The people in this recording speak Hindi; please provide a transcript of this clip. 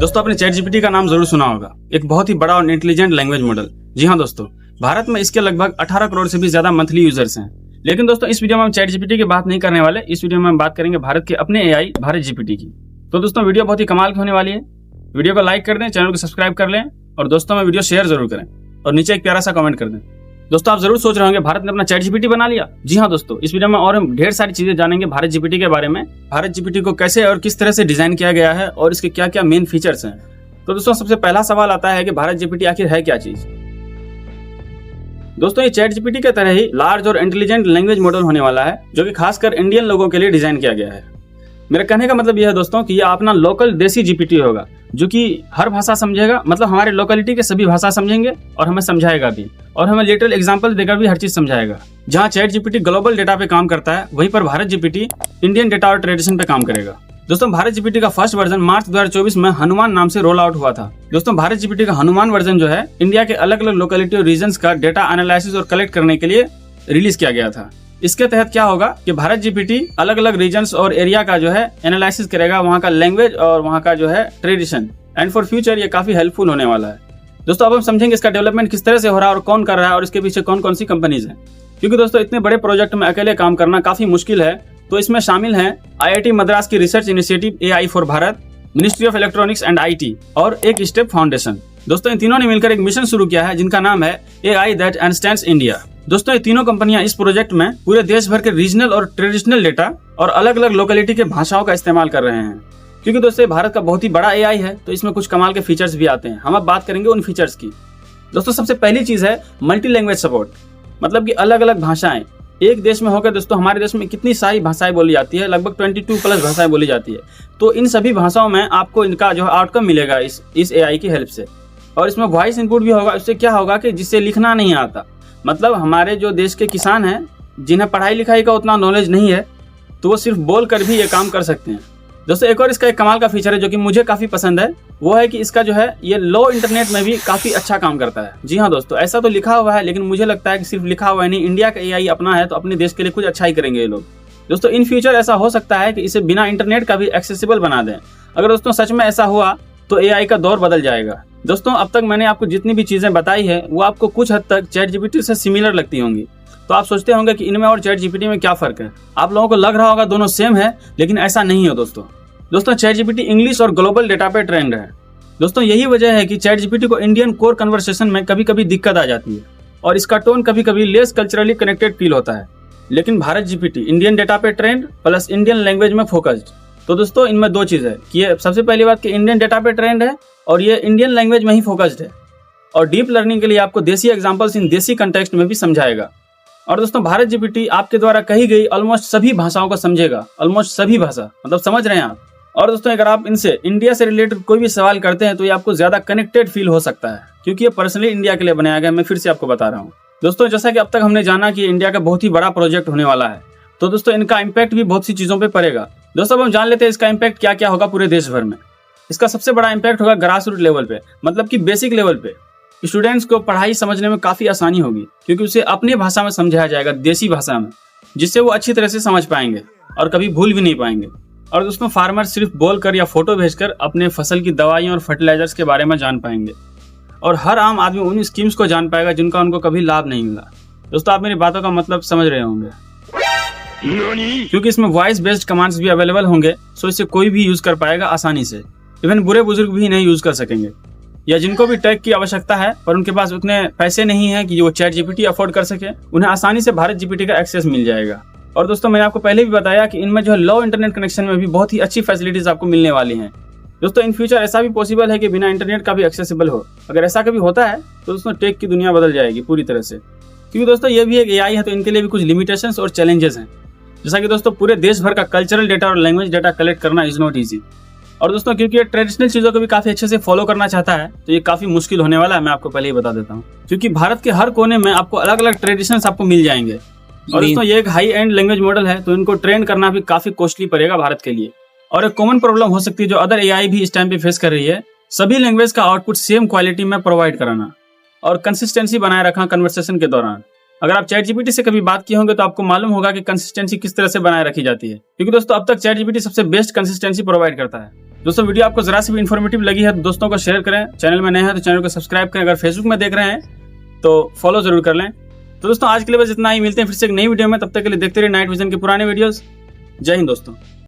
दोस्तों आपने चैट जीपीटी का नाम जरूर सुना होगा, एक बहुत ही बड़ा और इंटेलिजेंट लैंग्वेज मॉडल। जी हाँ दोस्तों, भारत में इसके लगभग 18 करोड़ से भी ज्यादा मंथली यूजर्स हैं। लेकिन दोस्तों इस वीडियो में हम चैट जीपीटी की बात नहीं करने वाले। इस वीडियो में हम बात करेंगे भारत के अपने एआई भारत जीपीटी की। तो दोस्तों वीडियो बहुत ही कमाल की होने वाली है। वीडियो को लाइक कर दें, चैनल को सब्सक्राइब कर लें और दोस्तों में वीडियो शेयर जरूर करें और नीचे एक प्यारा सा कमेंट कर दें। दोस्तों आप जरूर सोच रहे होंगे भारत ने अपना चैट जीपीटी बना लिया। जी हाँ दोस्तों, इस वीडियो में और हम ढेर सारी चीजें जानेंगे भारत जीपीटी के बारे में। भारत जीपीटी को कैसे और किस तरह से डिजाइन किया गया है और इसके क्या क्या मेन फीचर्स हैं। तो दोस्तों सबसे पहला सवाल आता है कि भारत जीपीटी आखिर है क्या चीज। दोस्तों ये चैट जीपीटी की तरह ही लार्ज और इंटेलिजेंट लैंग्वेज मॉडल होने वाला है, जो कि खासकर इंडियन लोगों के लिए डिजाइन किया गया है। मेरे कहने का मतलब यह है दोस्तों कि यह अपना लोकल देसी जीपीटी होगा, जो कि हर भाषा समझेगा, मतलब हमारे लोकेलिटी के सभी भाषा समझेंगे और हमें समझाएगा भी, और हमें लिटरल एग्जांपल देकर भी हर चीज समझाएगा। जहां चैट जीपीटी ग्लोबल डेटा पे काम करता है, वहीं पर भारत जीपीटी इंडियन डेटा और ट्रेडिशन पे काम करेगा। दोस्तों भारत जीपीटी का फर्स्ट वर्जन मार्च 2024 में हनुमान नाम से रोल आउट हुआ था। दोस्तों भारत जीपीटी का हनुमान वर्जन जो है, इंडिया के अलग अलग लोकेलिटी और रीजन्स का डेटा एनालिसिस और कलेक्ट करने के लिए रिलीज किया गया था। इसके तहत क्या होगा कि भारत जीपीटी अलग अलग रीजन्स और एरिया का जो है एनालिसिस करेगा, वहाँ का लैंग्वेज और वहाँ का जो है ट्रेडिशन, एंड फॉर फ्यूचर ये काफी हेल्पफुल होने वाला है। दोस्तों अब हम समझेंगे इसका डेवलपमेंट किस तरह से हो रहा है और कौन कर रहा है और इसके पीछे कौन कौन सी कंपनीज हैं। क्योंकि दोस्तों इतने बड़े प्रोजेक्ट में अकेले काम करना काफी मुश्किल है। तो इसमें शामिल हैं आईआईटी मद्रास की research initiative AI for Bharat, ministry of electronics and IT और एक स्टेप फाउंडेशन। दोस्तों इन तीनों ने मिलकर एक मिशन शुरू किया है जिनका नाम है एआई दैट अंडरस्टैंड्स इंडिया। दोस्तों ये तीनों कंपनियां इस प्रोजेक्ट में पूरे देश भर के रीजनल और ट्रेडिशनल डेटा और अलग अलग लोकेलिटी के भाषाओं का इस्तेमाल कर रहे हैं। क्योंकि दोस्तों भारत का बहुत ही बड़ा एआई है, तो इसमें कुछ कमाल के फीचर्स भी आते हैं। हम अब बात करेंगे उन फीचर्स की। दोस्तों सबसे पहली चीज है मल्टी लैंग्वेज सपोर्ट, मतलब कि अलग अलग भाषाएं एक देश में होकर। दोस्तों हमारे देश में कितनी सारी भाषाएं बोली जाती है, लगभग 22+ भाषाएं बोली जाती है। तो इन सभी भाषाओं में आपको इनका जो आउटकम मिलेगा इस एआई की हेल्प से। और इसमें वॉइस इनपुट भी होगा। इससे क्या होगा कि जिससे लिखना नहीं आता, मतलब हमारे जो देश के किसान हैं जिन्हें पढ़ाई लिखाई का उतना नॉलेज नहीं है, तो वो सिर्फ बोल कर भी ये काम कर सकते हैं। दोस्तों एक और इसका एक कमाल का फीचर है जो कि मुझे काफी पसंद है, वो है कि इसका जो है ये लो इंटरनेट में भी काफी अच्छा काम करता है। जी हाँ दोस्तों, ऐसा तो लिखा हुआ है, लेकिन मुझे लगता है कि सिर्फ लिखा हुआ है नहीं, इंडिया का एआई अपना है तो अपने देश के लिए कुछ अच्छा ही करेंगे ये लोग। दोस्तों इन फ्यूचर ऐसा हो सकता है कि इसे बिना इंटरनेट का भी एक्सेसिबल बना दें। अगर दोस्तों सच में ऐसा हुआ तो एआई का दौर बदल जाएगा। दोस्तों अब तक मैंने आपको जितनी भी चीजें बताई है वो आपको कुछ हद तक चैट जीपीटी से सिमिलर लगती होंगी। तो आप सोचते होंगे कि इनमें और चैट जीपीटी में क्या फर्क है। आप लोगों को लग रहा होगा दोनों सेम है, लेकिन ऐसा नहीं है दोस्तों चैट जीपीटी इंग्लिश और ग्लोबल डेटा पे ट्रेंड है। दोस्तों यही वजह है कि चैट जीपीटी को इंडियन कोर कन्वर्सेशन में कभी कभी दिक्कत आ जाती है और इसका टोन कभी कभी लेस कल्चरली कनेक्टेड फील होता है। लेकिन भारत जीपीटी इंडियन डेटा पे ट्रेंड प्लस इंडियन लैंग्वेज में फोकस्ड। तो दोस्तों इनमें दो चीज है कि ये सबसे पहली बात कि इंडियन डेटा पे ट्रेंड है और ये इंडियन लैंग्वेज में ही फोकस्ड है, और डीप लर्निंग के लिए आपको देसी एग्जांपल्स इन देसी कंटेक्स्ट में भी समझाएगा। और दोस्तों भारत जीपीटी आपके द्वारा कही गई ऑलमोस्ट सभी भाषाओं को समझेगा, ऑलमोस्ट सभी भाषा, मतलब समझ रहे हैं आप। और दोस्तों अगर आप इनसे इंडिया से रिलेटेड कोई भी सवाल करते हैं तो ये आपको ज्यादा कनेक्टेड फील हो सकता है, क्योंकि ये पर्सनली इंडिया के लिए बनाया गया है। मैं फिर से आपको बता रहा हूँ दोस्तों, जैसा कि अब तक हमने जाना कि इंडिया का बहुत ही बड़ा प्रोजेक्ट होने वाला है, तो दोस्तों इनका इम्पैक्ट भी बहुत सी चीजों पे पड़ेगा। दोस्तों अब हम जान लेते हैं इसका इम्पैक्ट क्या क्या होगा पूरे देश भर में। इसका सबसे बड़ा इम्पैक्ट होगा ग्रास रूट लेवल पे, मतलब कि बेसिक लेवल पे। स्टूडेंट्स को पढ़ाई समझने में काफी आसानी होगी, क्योंकि उसे अपनी भाषा में समझाया जाएगा, देसी भाषा में, जिससे वो अच्छी तरह से समझ पाएंगे और कभी भूल भी नहीं पाएंगे। और दोस्तों फार्मर सिर्फ बोलकर या फोटो भेजकर अपने फसल की दवाइयों और फर्टिलाइजर्स के बारे में जान पाएंगे, और हर आम आदमी उन स्कीम्स को जान पाएगा जिनका उनको कभी लाभ नहीं मिला। दोस्तों आप मेरी बातों का मतलब समझ रहे होंगे, क्योंकि इसमें वॉइस बेस्ड कमांड्स भी अवेलेबल होंगे, सो इसे कोई भी यूज कर पाएगा आसानी से। इवन बुरे बुजुर्ग भी नहीं यूज कर सकेंगे, या जिनको भी टेक की आवश्यकता है पर उनके पास उतने पैसे नहीं है कि वो चैट जीपीटी अफोर्ड कर सके, उन्हें आसानी से भारत जीपीटी का एक्सेस मिल जाएगा। और दोस्तों मैंने आपको पहले भी बताया कि इनमें जो है लो इंटरनेट कनेक्शन में भी बहुत ही अच्छी फैसिलिटीज आपको मिलने वाली हैं। दोस्तों इन फ्यूचर ऐसा भी पॉसिबल है कि बिना इंटरनेट का भी एक्सेसिबल हो। अगर ऐसा कभी होता है तो दोस्तों टेक की दुनिया बदल जाएगी पूरी तरह से। क्योंकि दोस्तों ये भी एक एआई है, तो इनके लिए भी कुछ लिमिटेशंस और चैलेंजेस हैं। जैसा कि दोस्तों पूरे देश भर का कल्चरल डेटा और लैंग्वेज डेटा कलेक्ट करना इज नॉट ईजी। और दोस्तों क्योंकि ये ट्रेडिशनल चीजों को भी काफी अच्छे से फॉलो करना चाहता है, तो ये काफी मुश्किल होने वाला है। मैं आपको पहले ही बता देता हूँ, क्योंकि भारत के हर कोने में आपको अलग अलग ट्रेडिशंस आपको मिल जाएंगे। और दोस्तों ये एक हाई एंड लैंग्वेज मॉडल है, तो इनको ट्रेन करना भी काफी कॉस्टली पड़ेगा भारत के लिए। और एक कॉमन प्रॉब्लम हो सकती है जो अदर एआई भी इस टाइम पे फेस कर रही है, सभी लैंग्वेज का आउटपुट सेम क्वालिटी में प्रोवाइड कराना और कंसिस्टेंसी बनाए रखना कन्वर्सेशन के दौरान। अगर आप चैट जीपीटी से कभी बात किए होंगे तो आपको मालूम होगा कि कंसिस्टेंसी किस तरह से बनाए रखी जाती है, क्योंकि दोस्तों अब तक चैट जीपीटी सबसे बेस्ट कंसिस्टेंसी प्रोवाइड करता है। दोस्तों वीडियो आपको जरा सी भी इन्फॉर्मेटिव लगी है तो दोस्तों को शेयर करें, चैनल में नए हैं तो चैनल को सब्सक्राइब करें, अगर फेसबुक में देख रहे हैं तो फॉलो जरूर कर लें। तो दोस्तों आज के लिए बस इतना ही, मिलते हैं फिर से एक नई वीडियो में, तब तक के लिए देखते रहिए नाइट विजन के पुराने वीडियोस। जय हिंद दोस्तों।